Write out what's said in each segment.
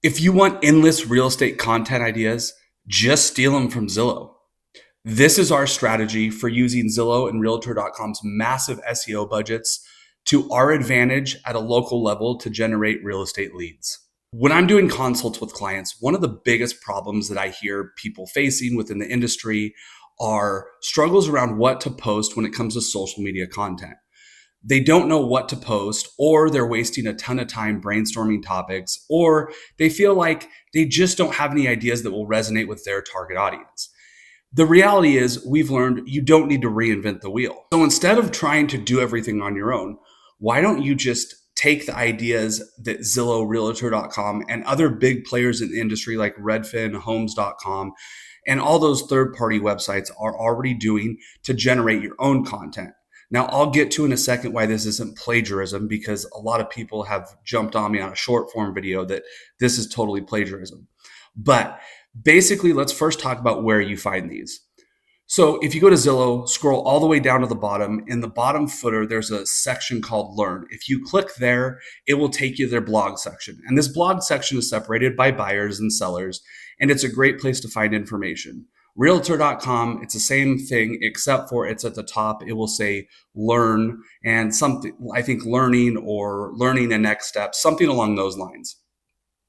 If you want endless real estate content ideas, just steal them from Zillow. This is our strategy for using Zillow and Realtor.com's massive SEO budgets to our advantage at a local level to generate real estate leads. When I'm doing consults with clients, one of the biggest problems that I hear people facing within the industry are struggles around what to post when it comes to social media content. They don't know what to post, or they're wasting a ton of time brainstorming topics, or they feel like they just don't have any ideas that will resonate with their target audience. The reality is, we've learned you don't need to reinvent the wheel. So instead of trying to do everything on your own, why don't you just take the ideas that Zillow, Realtor.com, and other big players in the industry like Redfin, Homes.com, and all those third-party websites are already doing to generate your own content? Now, I'll get to in a second why this isn't plagiarism, because a lot of people have jumped on me on a short form video that this is totally plagiarism. But basically, let's first talk about where you find these. So if you go to Zillow, scroll all the way down to the bottom. In the bottom footer, there's a section called Learn. If you click there, it will take you to their blog section. And this blog section is separated by buyers and sellers, and it's a great place to find information. Realtor.com, it's the same thing, except for it's at the top. It will say learn and something, I think learning or learning and next steps, something along those lines.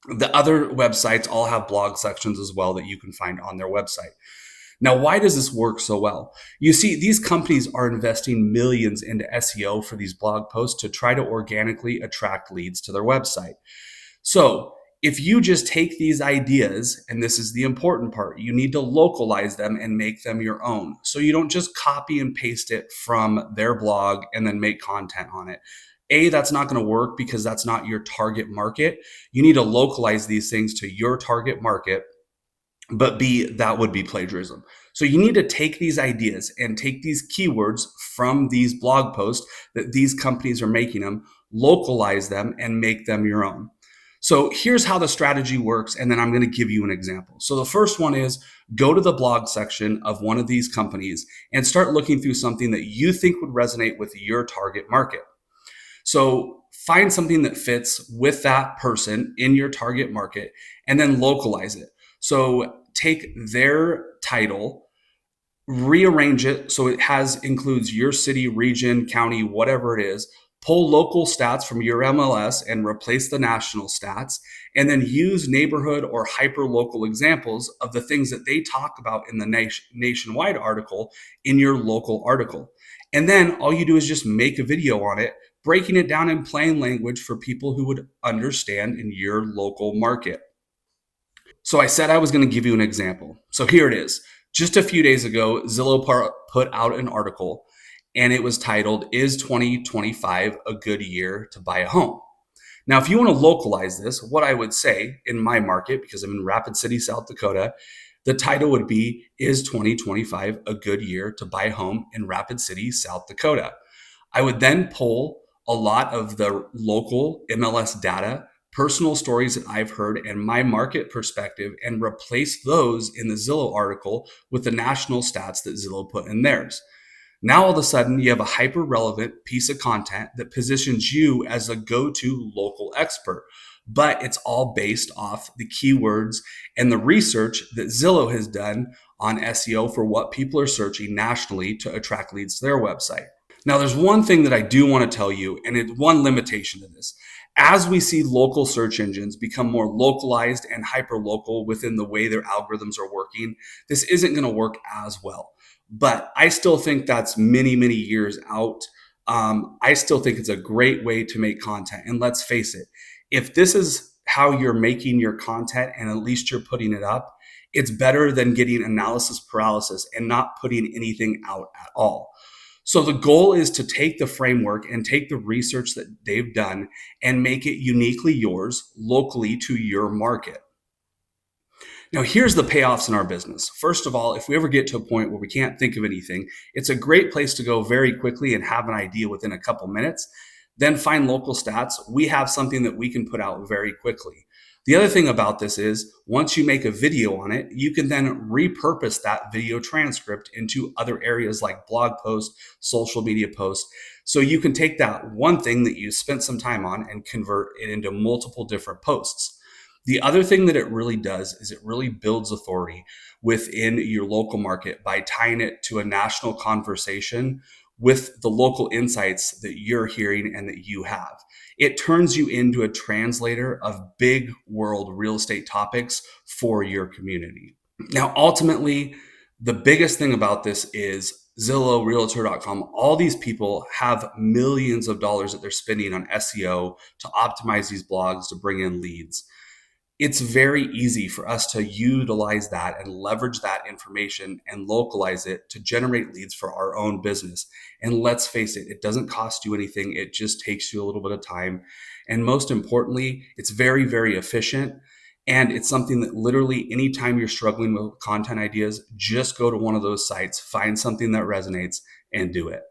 The other websites all have blog sections as well that you can find on their website. Now, why does this work so well? You see, these companies are investing millions into SEO for these blog posts to try to organically attract leads to their website. So if you just take these ideas, and this is the important part, you need to localize them and make them your own. So you don't just copy and paste it from their blog and then make content on it. A, that's not going to work because that's not your target market. You need to localize these things to your target market. But B, that would be plagiarism. So you need to take these ideas and take these keywords from these blog posts that these companies are making them, localize them, and make them your own. So here's how the strategy works, and then I'm going to give you an example. So the first one is go to the blog section of one of these companies and start looking through something that you think would resonate with your target market. So find something that fits with that person in your target market and then localize it. So take their title, rearrange it so it includes your city, region, county, whatever it is. Pull local stats from your MLS and replace the national stats, and then use neighborhood or hyper-local examples of the things that they talk about in the nationwide article in your local article. And then all you do is just make a video on it, breaking it down in plain language for people who would understand in your local market. So I said I was going to give you an example. So here it is. Just a few days ago, Zillow put out an article, and it was titled, "Is 2025 a good year to buy a home?" Now, if you want to localize this, what I would say in my market, because I'm in Rapid City, South Dakota, the title would be, "Is 2025 a good year to buy a home in Rapid City, South Dakota?" I would then pull a lot of the local MLS data, personal stories that I've heard, and my market perspective, and replace those in the Zillow article with the national stats that Zillow put in theirs. Now, all of a sudden, you have a hyper-relevant piece of content that positions you as a go-to local expert, but it's all based off the keywords and the research that Zillow has done on SEO for what people are searching nationally to attract leads to their website. Now, there's one thing that I do want to tell you, and it's one limitation to this. As we see local search engines become more localized and hyper-local within the way their algorithms are working, this isn't going to work as well. But I still think that's many, many years out. I still think it's a great way to make content. And let's face it, if this is how you're making your content and at least you're putting it up, it's better than getting analysis paralysis and not putting anything out at all. So the goal is to take the framework and take the research that they've done and make it uniquely yours, locally to your market. Now, here's the payoffs in our business. First of all, if we ever get to a point where we can't think of anything, it's a great place to go very quickly and have an idea within a couple minutes. Then find local stats. We have something that we can put out very quickly. The other thing about this is once you make a video on it, you can then repurpose that video transcript into other areas like blog posts, social media posts. So you can take that one thing that you spent some time on and convert it into multiple different posts. The other thing that it really does is it really builds authority within your local market by tying it to a national conversation with the local insights that you're hearing and that you have. It turns you into a translator of big world real estate topics for your community. Now, ultimately, the biggest thing about this is Zillow, Realtor.com, all these people have millions of dollars that they're spending on SEO to optimize these blogs to bring in leads. It's very easy for us to utilize that and leverage that information and localize it to generate leads for our own business. And let's face it, it doesn't cost you anything. It just takes you a little bit of time. And most importantly, it's very, very efficient. And it's something that literally anytime you're struggling with content ideas, just go to one of those sites, find something that resonates and do it.